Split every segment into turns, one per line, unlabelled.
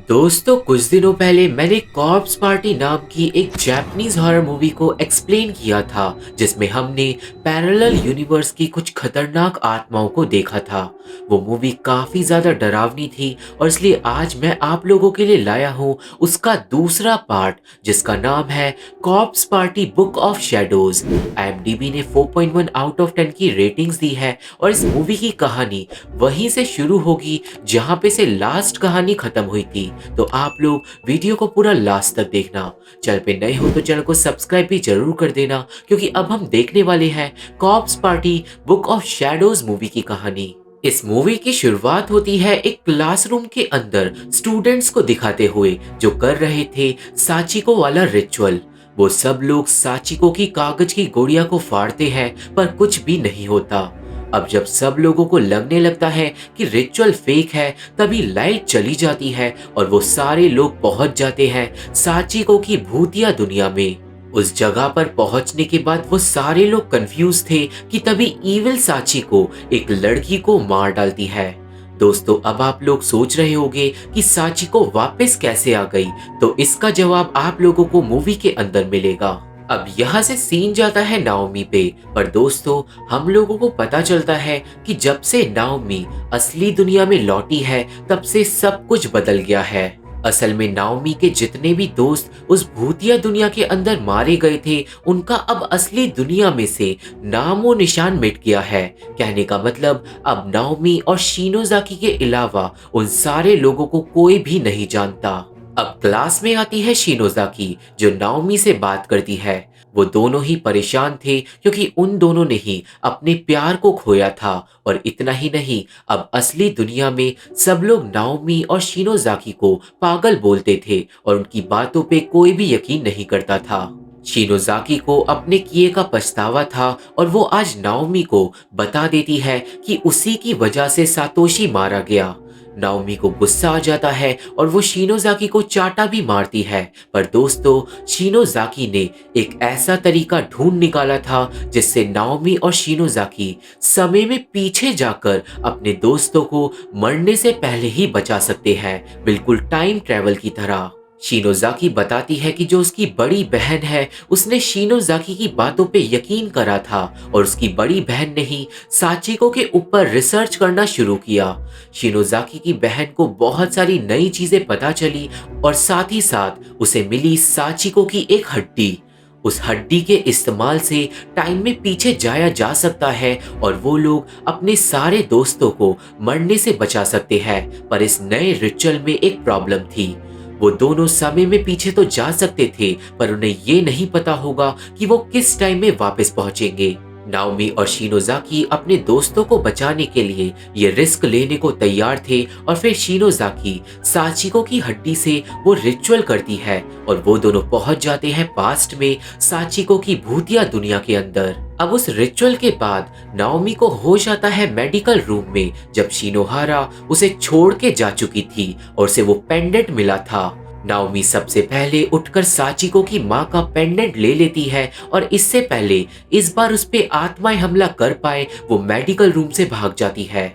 दोस्तों कुछ दिनों पहले मैंने कॉर्प्स पार्टी नाम की एक जापानीज हॉरर मूवी को एक्सप्लेन किया था जिसमें हमने पैरेलल यूनिवर्स की कुछ खतरनाक आत्माओं को देखा था। वो मूवी काफी ज्यादा डरावनी थी और इसलिए आज मैं आप लोगों के लिए लाया हूँ उसका दूसरा पार्ट जिसका नाम है corps party book of shadows. IMDb ने 4.1 आउट ऑफ 10 की रेटिंग्स दी है और इस मूवी की कहानी वहीं से शुरू होगी जहाँ पे से लास्ट कहानी खत्म हुई थी। तो आप लोग वीडियो को पूरा लास्ट तक देखना। चैनल पे नए हो तो चैनल को सब्सक्राइब भी जरूर कर देना क्योंकि अब हम देखने वाले हैं cops party book of shadows movie की कहानी। इस मूवी की शुरुआत होती है एक क्लासरूम के अंदर स्टूडेंट्स को दिखाते हुए जो कर रहे थे साचिको वाला रिचुअल। वो सब लोग साचिको की कागज की गोलियां को फाड़ते हैं पर कुछ भी नहीं होता। अब जब सब लोगों को लगने लगता है कि रिचुअल फेक है तभी लाइट चली जाती है और वो सारे लोग पहुंच जाते हैं साचिको की भूतिया दुनिया में। उस जगह पर पहुंचने के बाद वो सारे लोग कंफ्यूज थे कि तभी इविल साचिको एक लड़की को मार डालती है। दोस्तों अब आप लोग सोच रहे होंगे कि साचिको वापस कैसे आ गई, तो इसका जवाब आप लोगों को मूवी के अंदर मिलेगा। अब यहाँ से सीन जाता है नाओमी पे, पर दोस्तों हम लोगों को पता चलता है कि जब से नाओमी असली दुनिया में लौटी है तब से सब कुछ बदल गया है। असल में नाओमी के जितने भी दोस्त उस भूतिया दुनिया के अंदर मारे गए थे उनका अब असली दुनिया में से नामो निशान मिट गया है। कहने का मतलब अब नाओमी और शिनोजाकी के अलावा उन सारे लोगों को कोई भी नहीं जानता। अब क्लास में आती है शिनोजाकी जो नाओमी से बात करती है। वो दोनों ही परेशान थे क्योंकि उन दोनों ने ही अपने प्यार को खोया था और इतना ही नहीं अब असली दुनिया में सब लोग नाओमी और शिनोजाकी को पागल बोलते थे और उनकी बातों पे कोई भी यकीन नहीं करता था। शिनोजाकी को अपने किए का पछतावा था और वो आज नाओमी को बता देती है कि उसी की वजह से सातोशी मारा गया। नाओमी को गुस्सा आ जाता है और वो शिनोजाकी को चाटा भी मारती है, पर दोस्तों शिनोजाकी ने एक ऐसा तरीका ढूंढ निकाला था जिससे नाओमी और शिनोजाकी समय में पीछे जाकर अपने दोस्तों को मरने से पहले ही बचा सकते हैं, बिल्कुल टाइम ट्रेवल की तरह। शिनोजाकी बताती है कि जो उसकी बड़ी बहन है उसने शिनोजाकी की बातों पे यकीन करा था और उसकी बड़ी बहन ने ही साचिको के ऊपर रिसर्च करना शुरू किया। शिनोजाकी की बहन को बहुत सारी नई चीजें पता चली और साथ ही साथ उसे मिली साचिको की एक हड्डी। उस हड्डी के इस्तेमाल से टाइम में पीछे जाया जा सकता है और वो लोग अपने सारे दोस्तों को मरने से बचा सकते हैं। पर इस नए रिचुअल में एक प्रॉब्लम थी। वो दोनों समय में पीछे तो जा सकते थे पर उन्हें ये नहीं पता होगा कि वो किस टाइम में वापस पहुंचेंगे। नाओमी और शिनोजाकी अपने दोस्तों को बचाने के लिए ये रिस्क लेने को तैयार थे और फिर शिनोजाकी साचिको की हड्डी से वो रिचुअल करती है और वो दोनों पहुंच जाते हैं पास्ट में साचिको की भूतिया दुनिया के अंदर। अब उस रिचुअल के बाद नाओमी को होश आता है मेडिकल रूम में जब शिनोहारा उसे छोड़ के जा चुकी थी और उसे वो पेंडेंट मिला था। नाओमी सबसे पहले उठकर साचिको की माँ का पेंडेंट ले लेती है और इससे पहले इस बार उस पे आत्माएं हमला कर पाए वो मेडिकल रूम से भाग जाती है।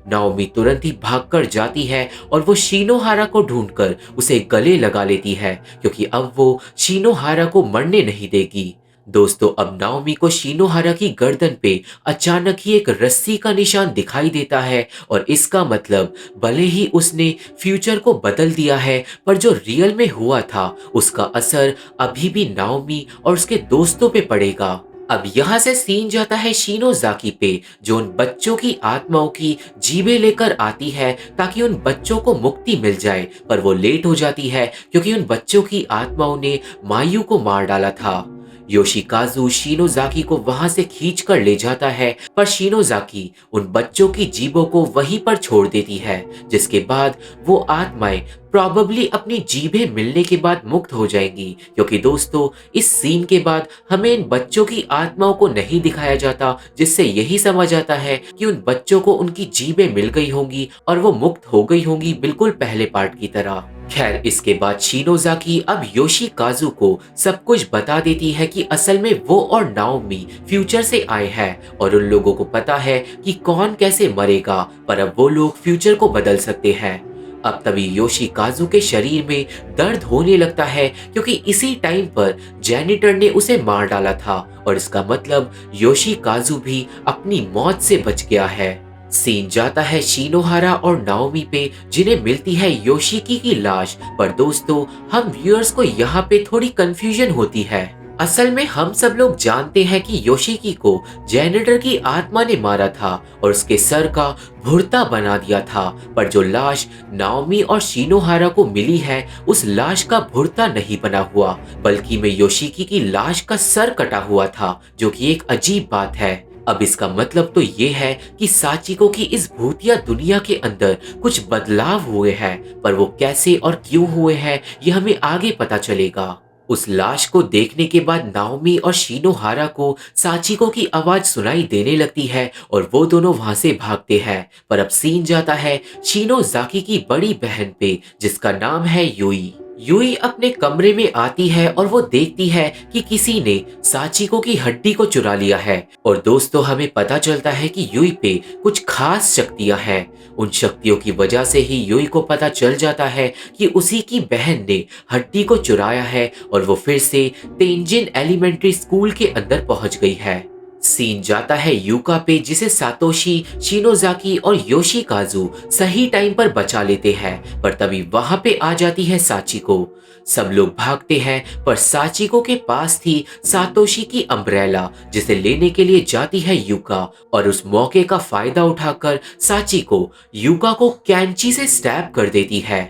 नाओमी तुरंत ही भागकर जाती है और वो शिनोहारा को ढूंढकर उसे गले लगा लेती है क्योंकि अब वो शिनोहारा को मरने नहीं देगी। दोस्तों अब नाओमी को शिनोहारा की गर्दन पे अचानक ही एक रस्सी का निशान दिखाई देता है और इसका मतलब भले ही उसने फ्यूचर को बदल दिया है पर जो रियल में हुआ था उसका असर अभी भी नाओमी और उसके दोस्तों पे पड़ेगा। अब यहाँ से सीन जाता है शिनोजाकी पे जो उन बच्चों की आत्माओं की जीभें लेकर आती है ताकि उन बच्चों को मुक्ति मिल जाए, पर वो लेट हो जाती है क्योंकि उन बच्चों की आत्माओं ने मायू को मार डाला था। योशिकाजु शिनोजाकी को वहां से खींच कर ले जाता है पर शिनोजाकी उन बच्चों की जीभों को वहीं पर छोड़ देती है जिसके बाद वो आत्माएं प्रॉबेबली अपनी जीभें मिलने के बाद मुक्त हो जाएंगी क्योंकि दोस्तों इस सीन के बाद हमें इन बच्चों की आत्माओं को नहीं दिखाया जाता जिससे यही समझ आता है कि उन बच्चों को उनकी जीभें मिल गई होंगी और वो मुक्त हो गई होंगी बिल्कुल पहले पार्ट की तरह। खैर इसके बाद शिनोजाकी अब योशिकाजु को सब कुछ बता देती है कि असल में वो और नाओमी फ्यूचर से आए हैं और उन लोगों को पता है कि कौन कैसे मरेगा पर अब वो लोग फ्यूचर को बदल सकते हैं। अब तभी योशिकाजु के शरीर में दर्द होने लगता है क्योंकि इसी टाइम पर जेनिटर ने उसे मार डाला था और इसका मतलब योशिकाजु भी अपनी मौत से बच गया है। सीन जाता है शिनोहारा और नाओमी पे, जिन्हें मिलती है योशिकी की लाश। पर दोस्तों, हम व्यूअर्स को यहाँ पे थोड़ी कंफ्यूजन होती है। असल में हम सब लोग जानते हैं कि योशिकी को जेनेटर की आत्मा ने मारा था और उसके सर का भुर्ता बना दिया था, पर जो लाश नाओमी और शिनोहारा को मिली है उस लाश का भुर्ता नहीं बना हुआ, बल्कि में योशिकी की लाश का सर कटा हुआ था, जो कि एक अजीब बात है। अब इसका मतलब तो ये है कि साचिको की इस भूतिया दुनिया के अंदर कुछ बदलाव हुए हैं, पर वो कैसे और क्यों हुए हैं ये हमें आगे पता चलेगा। उस लाश को देखने के बाद नाओमी और शिनोहारा को साचिको की आवाज सुनाई देने लगती है और वो दोनों वहां से भागते हैं। पर अब सीन जाता है शिनोजाकी की बड़ी बहन पे, जिसका नाम है यूई। यूई अपने कमरे में आती है और वो देखती है कि किसी ने साचिको की हड्डी को चुरा लिया है। और दोस्तों, हमें पता चलता है कि यूई पे कुछ खास शक्तियां हैं। उन शक्तियों की वजह से ही यूई को पता चल जाता है कि उसी की बहन ने हड्डी को चुराया है और वो फिर से तेंजिन एलिमेंट्री स्कूल के अंदर पहुंच गई है। सीन जाता है यूका पे, जिसे सातोशी, शिनोजाकी और योशिकाजु सही टाइम पर बचा लेते हैं। पर तभी वहां पे आ जाती है साचिको। सब लोग भागते हैं, पर साचिको के पास थी सातोशी की अम्ब्रेला, जिसे लेने के लिए जाती है यूका। और उस मौके का फायदा उठाकर साचिको यूका को कैंची से स्टैब कर देती है।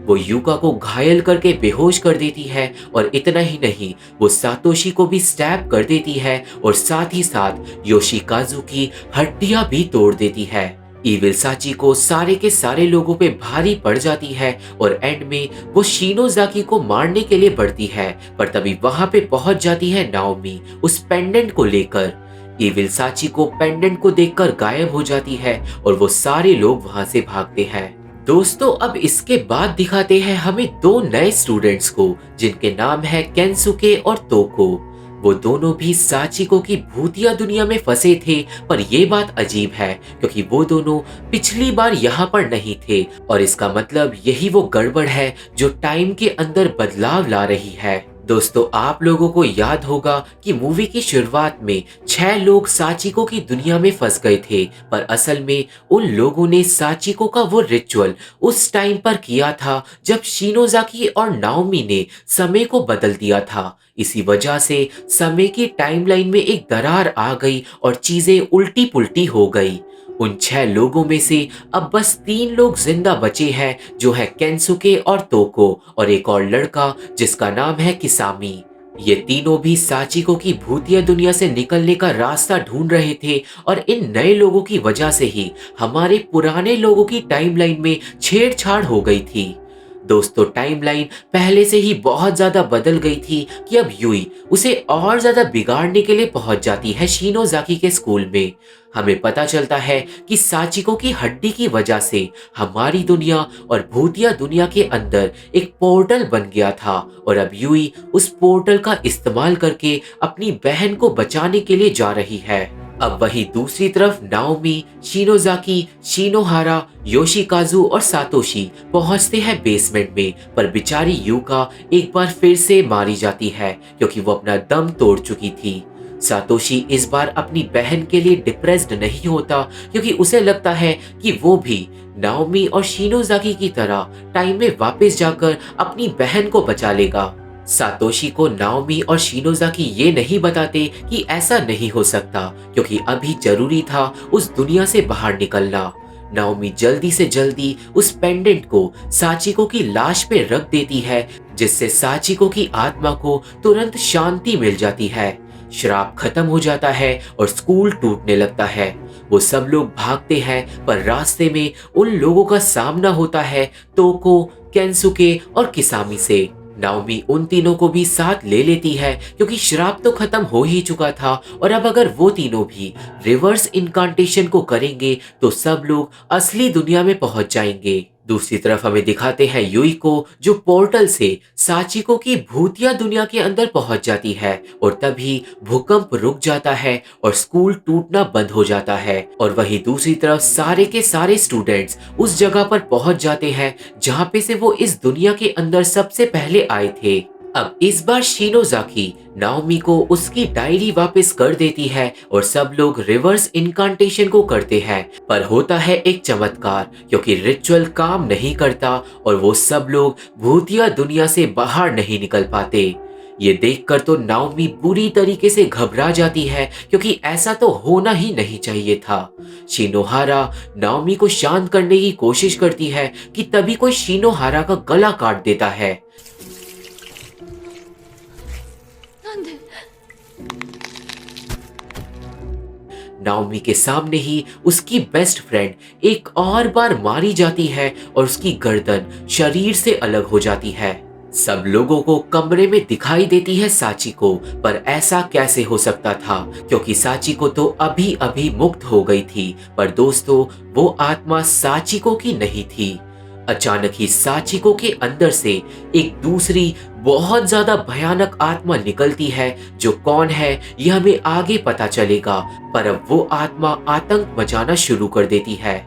वो यूका को घायल करके बेहोश कर देती है और इतना ही नहीं, वो सातोशी को भी स्टैब कर देती है और साथ ही साथ योशिकाजु की हड्डियां भी तोड़ देती है। इविल साची को सारे के सारे लोगों पे भारी पड़ जाती है और एंड में वो शिनोजाकी को मारने के लिए बढ़ती है। पर तभी वहां पे पहुंच जाती है नाओमी उस पेंडेंट को लेकर। इविल साची को पेंडेंट को देखकर गायब हो जाती है और वो सारे लोग वहां से भागते हैं। दोस्तों, अब इसके बाद दिखाते हैं हमें दो नए स्टूडेंट्स को, जिनके नाम है केंसुके और तोको। वो दोनों भी साचिको की भूतिया दुनिया में फंसे थे, पर ये बात अजीब है क्योंकि वो दोनों पिछली बार यहाँ पर नहीं थे और इसका मतलब यही वो गड़बड़ है जो टाइम के अंदर बदलाव ला रही है। दोस्तों, आप लोगों को याद होगा कि मूवी की शुरुआत में 6 लोग साचिको की दुनिया में फंस गए थे, पर असल में उन लोगों ने साचिको का वो रिचुअल उस टाइम पर किया था जब शिनोजाकी और नाओमी ने समय को बदल दिया था। इसी वजह से समय की टाइमलाइन में एक दरार आ गई और चीजें उल्टी पुल्टी हो गई। उन 6 लोगों में से अब बस 3 लोग जिंदा बचे हैं, जो है केंसुके और तोको और एक और लड़का जिसका नाम है किसामी। ये तीनों भी साचिको की भूतिया दुनिया से निकलने का रास्ता ढूंढ रहे थे और इन नए लोगों की वजह से ही हमारे पुराने लोगों की टाइमलाइन में छेड़छाड़ हो गई थी। दोस्तों, टाइमलाइन पहले से ही बहुत ज्यादा बदल गई थी कि अब यूई उसे और ज्यादा बिगाड़ने के लिए पहुंच जाती है शिनोजाकी के स्कूल में। हमें पता चलता है कि साचिको की हड्डी की वजह से हमारी दुनिया और भूतिया दुनिया के अंदर एक पोर्टल बन गया था और अब यूई उस पोर्टल का इस्तेमाल करके अपनी बहन को बचाने के लिए जा रही है। अब वही दूसरी तरफ नाओमी, शिनोजाकी, शिनोहारा, योशिकाजु और सातोशी पहुंचते हैं बेसमेंट में, पर बेचारी यूका एक बार फिर से मारी जाती है क्योंकि वो अपना दम तोड़ चुकी थी। सातोशी इस बार अपनी बहन के लिए डिप्रेस्ड नहीं होता क्योंकि उसे लगता है कि वो भी नाओमी और शिनोजाकी की तरह टाइम में वापस जाकर अपनी बहन को बचा लेगा। सातोशी को नाओमी और शिनोजाकी ये नहीं बताते कि ऐसा नहीं हो सकता क्योंकि अभी जरूरी था उस दुनिया से बाहर निकलना। नाओमी जल्दी से जल्दी उस पेंडेंट को साचिको की लाश पे रख देती है, जिससे साचिको की आत्मा को तुरंत शांति मिल जाती है। श्राप खत्म हो जाता है और स्कूल टूटने लगता है। वो सब लोग भागते हैं, पर रास्ते में उन लोगों का सामना होता है तोको, केंसुके और किसामी से। नाओमी उन तीनों को भी साथ ले लेती है क्योंकि श्राप तो खत्म हो ही चुका था और अब अगर वो तीनों भी रिवर्स इनकांटेशन को करेंगे तो सब लोग असली दुनिया में पहुंच जाएंगे। दूसरी तरफ हमें दिखाते हैं युई को जो पोर्टल से साचिको की भूतिया दुनिया के अंदर पहुंच जाती है और तभी भूकंप रुक जाता है और स्कूल टूटना बंद हो जाता है। और वहीं दूसरी तरफ सारे के सारे स्टूडेंट्स उस जगह पर पहुंच जाते हैं जहां पे से वो इस दुनिया के अंदर सबसे पहले आए थे। अब इस बार शिनोज़ाकी नाओमी को उसकी डायरी वापस कर देती है और सब लोग रिवर्स इनकांटेशन को करते हैं। पर होता है एक चमत्कार, क्योंकि रिचुअल काम नहीं करता और वो सब लोग भूतिया दुनिया से बाहर नहीं निकल पाते। ये देखकर तो नाओमी बुरी तरीके से घबरा जाती है, क्योंकि ऐसा तो होना ही नहीं चाहिए था। शिनोहारा नाओमी को शांत करने की कोशिश करती है कि तभी कोई शिनोहारा का गला काट देता है।
なんで
नाओमी के सामने ही उसकी बेस्ट फ्रेंड एक और बार मारी जाती है और उसकी गर्दन शरीर से अलग हो जाती है। सब लोगों को कमरे में दिखाई देती है साचिको, पर ऐसा कैसे हो सकता था, क्योंकि साचिको तो अभी अभी मुक्त हो गई थी। पर दोस्तों, वो आत्मा साचिको की नहीं थी। अचानक ही साचिको के अंदर से एक दूसरी बहुत ज्यादा भयानक आत्मा निकलती है। जो कौन है यह हमें आगे पता चलेगा, पर अब वो आत्मा आतंक मचाना शुरू कर देती है।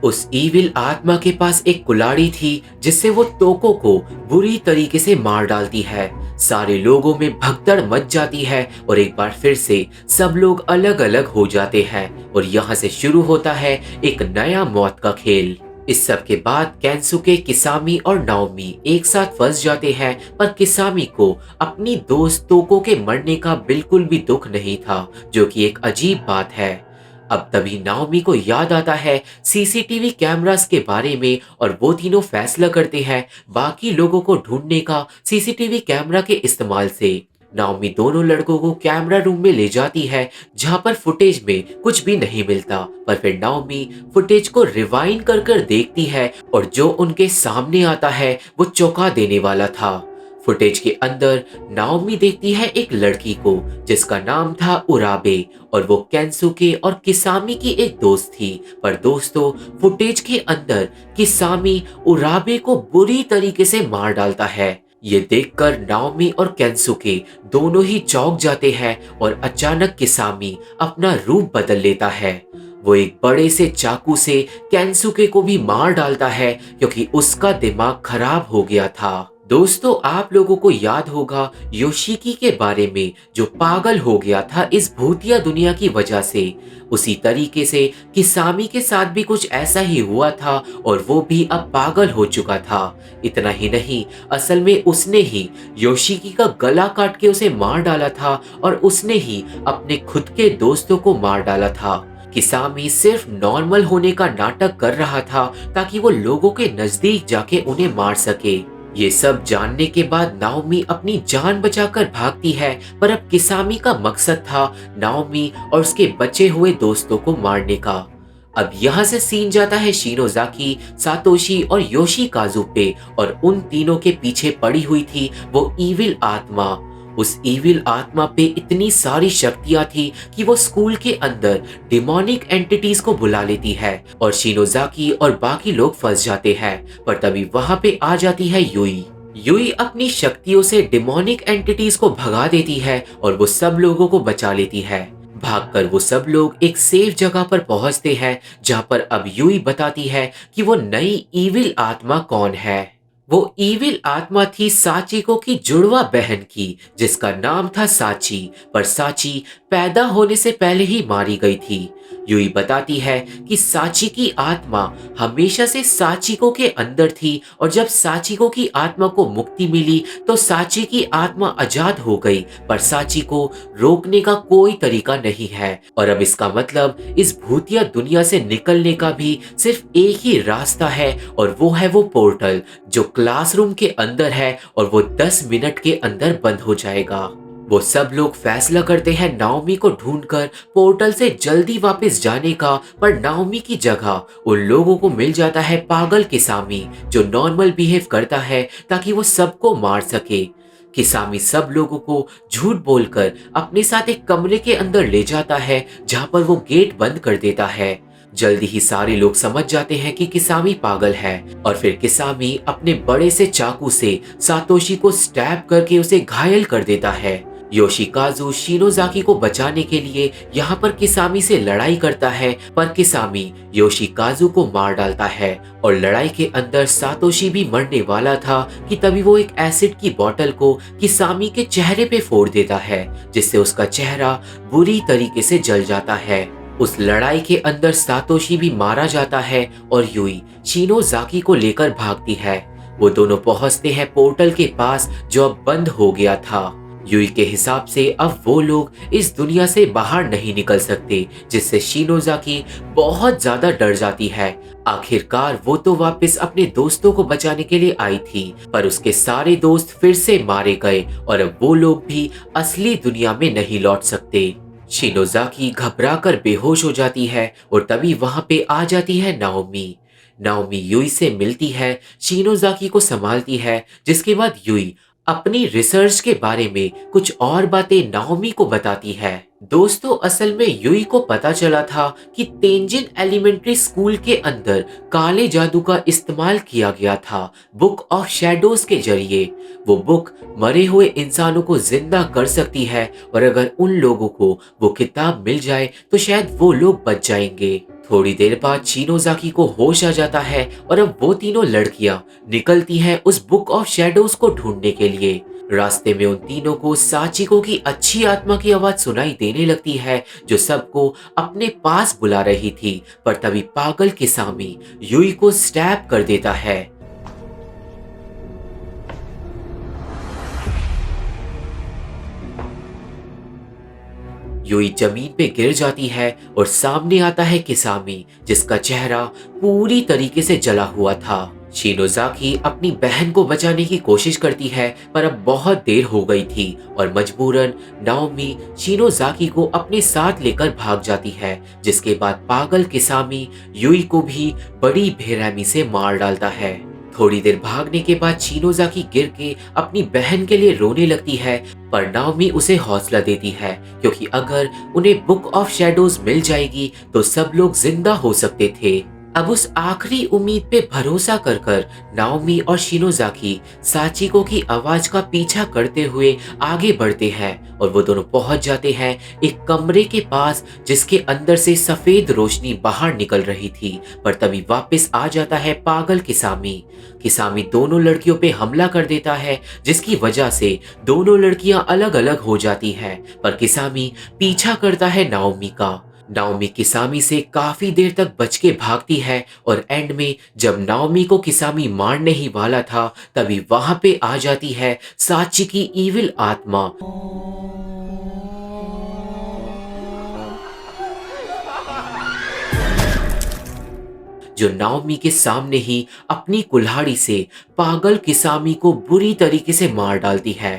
उस ईविल आत्मा के पास एक कुल्हाड़ी थी जिससे वो तोको को बुरी तरीके से मार डालती है। सारे लोगों में भगदड़ मच जाती है और एक बार फिर से सब लोग अलग अलग हो जाते हैं और यहाँ से शुरू होता है एक नया मौत का खेल। इस सब के बाद केंसुके, किसामी और नाओमी एक साथ फंस जाते हैं, पर किसामी को अपनी दोस्त तोको के मरने का बिल्कुल भी दुख नहीं था, जो कि एक अजीब बात है। अब तभी नाओमी को याद आता है सीसीटीवी कैमरास के बारे में और वो तीनों फैसला करते हैं बाकी लोगों को ढूंढने का सीसीटीवी कैमरा के इस्तेमाल से। नाओमी दोनों लड़कों को कैमरा रूम में ले जाती है जहां पर फुटेज में कुछ भी नहीं मिलता, पर फिर नाओमी फुटेज को रिवाइंड कर कर देखती है और जो उनके सामने आता है वो चौंका देने वाला था। फुटेज के अंदर नाओमी देखती है एक लड़की को जिसका नाम था उराबे और वो केंसुके और किसामी की एक दोस्त थी। पर दोस्तों, फुटेज के अंदर किसामी उराबे को बुरी तरीके से मार डालता है। ये देखकर नाओमी और केंसुके दोनों ही चौंक जाते हैं और अचानक किसामी अपना रूप बदल लेता है। वो एक बड़े से चाकू से केंसुके को भी मार डालता है, क्योंकि उसका दिमाग खराब हो गया था। दोस्तों, आप लोगों को याद होगा योशिकी के बारे में, जो पागल हो गया था इस भूतिया दुनिया की वजह से। उसी तरीके से किसामी के साथ भी कुछ ऐसा ही हुआ था और वो भी अब पागल हो चुका था। इतना ही नहीं, असल में उसने ही योशिकी का गला काट के उसे मार डाला था और उसने ही अपने खुद के दोस्तों को मार डाला था। किसामी सिर्फ नॉर्मल होने का नाटक कर रहा था ताकि वो लोगों के नजदीक जाके उन्हें मार सके। ये सब जानने के बाद नाओमी अपनी जान बचाकर भागती है, पर अब किसामी का मकसद था नाओमी और उसके बचे हुए दोस्तों को मारने का। अब यहाँ से सीन जाता है शिनोज़ाकी, सातोशी और योशिकाजु पे, और उन तीनों के पीछे पड़ी हुई थी वो ईविल आत्मा। उस ईविल आत्मा पे इतनी सारी शक्तियां थी कि वो स्कूल के अंदर डिमोनिक एंटिटीज को बुला लेती है और शिनोज़ाकी और बाकी लोग फंस जाते हैं। पर तभी वहां पे आ जाती है युई। युई अपनी शक्तियों से डिमोनिक एंटिटीज को भगा देती है और वो सब लोगों को बचा लेती है। भागकर वो सब लोग एक सेफ जगह पर पहुंचते हैं, जहां पर अब युई बताती है कि वो नई ईविल आत्मा कौन है। वो ईविल आत्मा थी साचिको की जुड़वा बहन की, जिसका नाम था साची, पर साची पैदा होने से पहले ही मारी गई थी। युई बताती है कि साची की आत्मा हमेशा से साचिको के अंदर थी और जब साचिको की आत्मा को मुक्ति मिली तो साची की आत्मा आजाद हो गई, पर साची को रोकने का कोई तरीका नहीं है। और अब इसका मतलब इस भूतिया दुनिया से निकलने का भी सिर्फ एक ही रास्ता है, और वो है वो पोर्टल जो क्लासरूम के अंदर है और वो 10 मिनट के अंदर बंद हो जाएगा। वो सब लोग फैसला करते हैं नाओमी को ढूंढकर पोर्टल से जल्दी वापस जाने का, पर नाओमी की जगह उन लोगों को मिल जाता है पागल किसामी, जो नॉर्मल बिहेव करता है ताकि वो सबको मार सके। किसामी सब लोगों को झूठ बोलकर अपने साथ एक कमरे के अंदर ले जाता है, जहां पर वो गेट बंद कर देता है। जल्दी ही सारे लोग समझ जाते हैं कि किसामी पागल है और फिर किसामी अपने बड़े से चाकू से सातोशी को स्टैब करके उसे घायल कर देता है। योशिकाजु शिनोजाकी को बचाने के लिए यहाँ पर किसामी से लड़ाई करता है, पर किसामी योशिकाजु को मार डालता है और लड़ाई के अंदर सातोशी भी मरने वाला था कि तभी वो एक एसिड की बोतल को किसामी के चेहरे पे फोड़ देता है, जिससे उसका चेहरा बुरी तरीके से जल जाता है। उस लड़ाई के अंदर सातोशी भी मारा जाता है और यूई शिनोजाकी को लेकर भागती है। वो दोनों पहुंचते हैं पोर्टल के पास जो अब बंद हो गया था। यूई के हिसाब से अब वो लोग इस दुनिया से बाहर नहीं निकल सकते, जिससे शिनोजाकी बहुत ज्यादा डर जाती है। आखिरकार वो तो वापस अपने दोस्तों को बचाने के लिए आई थी, पर उसके सारे दोस्त फिर से मारे गए और अब वो लोग भी असली दुनिया में नहीं लौट सकते। शिनोजाकी घबराकर बेहोश हो जाती है और तभी वहां पे आ जाती है नाओमी। नाओमी यूई से मिलती है, शिनोजाकी को संभालती है, जिसके बाद यूई अपनी रिसर्च के बारे में कुछ और बातें नाओमी को बताती है। दोस्तों, असल में यूई को पता चला था कि तेंजिन एलिमेंट्री स्कूल के अंदर काले जादू का इस्तेमाल किया गया था बुक ऑफ शैडोज के जरिए। वो बुक मरे हुए इंसानों को जिंदा कर सकती है और अगर उन लोगों को वो किताब मिल जाए तो शायद वो लोग बच जाएंगे। थोड़ी देर बाद शिनोजाकी को होश आ जाता है और अब वो तीनों लड़कियां निकलती हैं उस बुक ऑफ शैडोज को ढूंढने के लिए। रास्ते में उन तीनों को साचिको की अच्छी आत्मा की आवाज सुनाई देने लगती है जो सबको अपने पास बुला रही थी, पर तभी पागल किसामी यूई को स्टैब कर देता है। यूई जमीन पे गिर जाती है और सामने आता है किसामी, जिसका चेहरा पूरी तरीके से जला हुआ था। शिनोजाकी अपनी बहन को बचाने की कोशिश करती है, पर अब बहुत देर हो गई थी और मजबूरन नाओमी शिनोजाकी को अपने साथ लेकर भाग जाती है, जिसके बाद पागल किसामी यूई को भी बड़ी बेरहमी से मार डालता है। थोड़ी देर भागने के बाद शिनोजाकी गिर के अपनी बहन के लिए रोने लगती है, पर नाओमी उसे हौसला देती है क्योंकि अगर उन्हें बुक ऑफ शैडोज मिल जाएगी तो सब लोग जिंदा हो सकते थे। अब उस आखिरी उम्मीद पे भरोसा कर कर नाओमी और शिनोजाकी साचिको की आवाज का पीछा करते हुए आगे बढ़ते हैं और वो दोनों पहुंच जाते हैं एक कमरे के पास जिसके अंदर से सफेद रोशनी बाहर निकल रही थी, पर तभी वापस आ जाता है पागल किसामी। किसामी दोनों लड़कियों पे हमला कर देता है, जिसकी वजह से दोनों लड़कियां अलग अलग हो जाती हैं, पर किसामी पीछा करता है नाओमी का। नाओमी किसामी से काफी देर तक बच के भागती है और एंड में जब नाओमी को किसामी मारने ही वाला था तभी वहां पे आ जाती है साची की इविल आत्मा। जो नाओमी के सामने ही अपनी कुल्हाड़ी से पागल किसामी को बुरी तरीके से मार डालती है।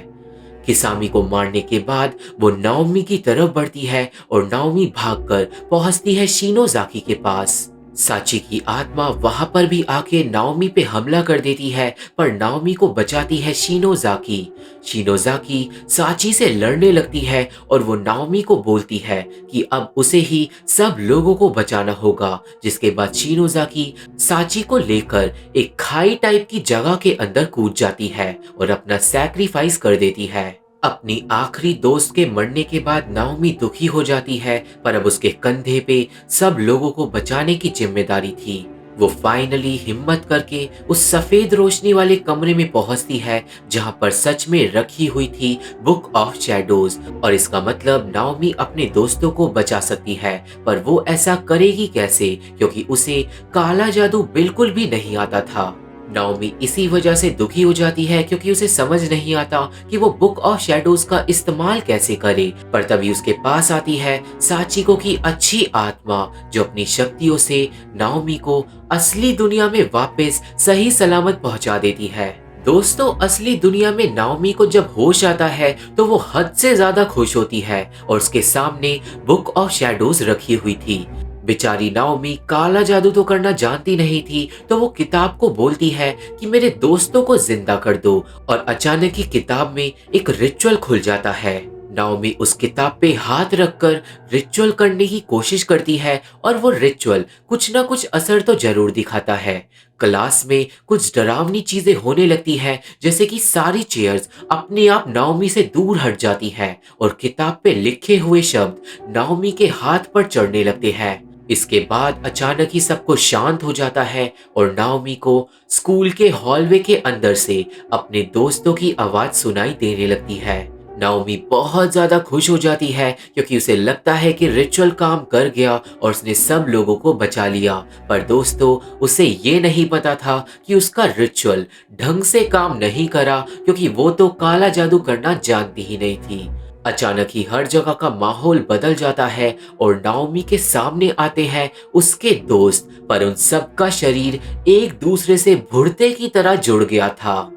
किसामी को मारने के बाद वो नाओमी की तरफ बढ़ती है और नाओमी भागकर पहुंचती है शिनोजाकी के पास। साची की आत्मा वहां पर भी आके नाओमी पे हमला कर देती है, पर नाओमी को बचाती है शिनोजाकी। शिनोजाकी साची से लड़ने लगती है और वो नाओमी को बोलती है कि अब उसे ही सब लोगों को बचाना होगा, जिसके बाद शिनोजाकी साची को लेकर एक खाई टाइप की जगह के अंदर कूद जाती है और अपना सैक्रिफाइस कर देती है। अपनी आखिरी दोस्त के मरने के बाद नाओमी दुखी हो जाती है, पर अब उसके कंधे पे सब लोगों को बचाने की जिम्मेदारी थी। वो फाइनली हिम्मत करके उस सफेद रोशनी वाले कमरे में पहुंचती है जहां पर सच में रखी हुई थी बुक ऑफ शैडोज, और इसका मतलब नाओमी अपने दोस्तों को बचा सकती है, पर वो ऐसा करेगी कैसे क्योंकि उसे काला जादू बिल्कुल भी नहीं आता था। नाओमी इसी वजह से दुखी हो जाती है क्योंकि उसे समझ नहीं आता कि वो बुक ऑफ शैडोज का इस्तेमाल कैसे करे, पर तभी उसके पास आती है साचिको की अच्छी आत्मा जो अपनी शक्तियों से नाओमी को असली दुनिया में वापस सही सलामत पहुंचा देती है। दोस्तों, असली दुनिया में नाओमी को जब होश आता है तो वो हद से ज्यादा खुश होती है और उसके सामने बुक ऑफ शैडोज रखी हुई थी। बेचारी नाओमी काला जादू तो करना जानती नहीं थी, तो वो किताब को बोलती है कि मेरे दोस्तों को जिंदा कर दो, और अचानक ही किताब में एक रिचुअल खुल जाता है। नाओमी उस किताब पे हाथ रखकर रिचुअल करने की कोशिश करती है और वो रिचुअल कुछ ना कुछ असर तो जरूर दिखाता है। क्लास में कुछ डरावनी चीजें होने लगती है, जैसे कि सारी चेयर्स अपने आप नाओमी से दूर हट जाती हैं और किताब पे लिखे हुए शब्द नाओमी के हाथ पर चढ़ने लगते हैं। इसके बाद अचानक ही सब कुछ शांत हो जाता है और नाओमी को स्कूल के हॉलवे के अंदर से अपने दोस्तों की आवाज सुनाई देने लगती है। नाओमी बहुत ज्यादा खुश हो जाती है क्योंकि उसे लगता है कि रिचुअल काम कर गया और उसने सब लोगों को बचा लिया। पर दोस्तों, उसे ये नहीं पता था कि उसका रिचुअल ढंग से काम नहीं करा, क्योंकि वो तो काला जादू करना जानती ही नहीं थी। अचानक ही हर जगह का माहौल बदल जाता है और नाओमी के सामने आते हैं उसके दोस्त, पर उन सब का शरीर एक दूसरे से भुड़ते की तरह जुड़ गया था।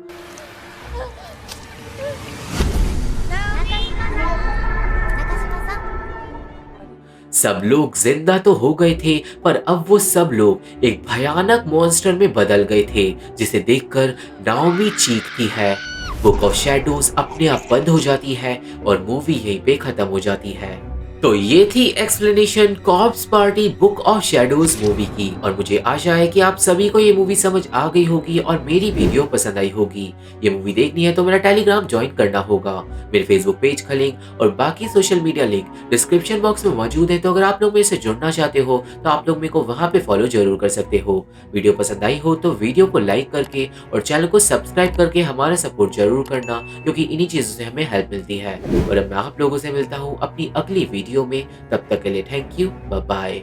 सब लोग जिंदा तो हो गए थे, पर अब वो सब लोग एक भयानक मॉन्स्टर में बदल गए थे, जिसे देखकर नाओमी चीखती है। बुक ऑफ शैडोज अपने आप बंद हो जाती है और मूवी यहीं पे खत्म हो जाती है। तो ये थी explanation corps party book of shadows movie की, और मुझे आशा है कि आप सभी को ये मूवी समझ आ गई होगी और मेरी वीडियो पसंद आई होगी। ये मूवी देखनी है तो मेरा टेलीग्राम ज्वाइन करना होगा। मेरे फेसबुक पेज का लिंक और बाकी social media link description box में मौजूद है, तो अगर आप लोग मेरे से जुड़ना चाहते हो तो आप लोग मेरे को वहाँ पे फॉलो जरूर कर सकते हो। वीडियो पसंद आई हो तो वीडियो को लाइक करके और चैनल को सब्सक्राइब करके हमारा सपोर्ट जरूर करना, क्योंकि इन्हीं चीजों से हमें हेल्प मिलती है। और अब मैं आप लोगों से मिलता हूँ अपनी अगली वीडियो में। तब तक के लिए थैंक यू, बाय बाय।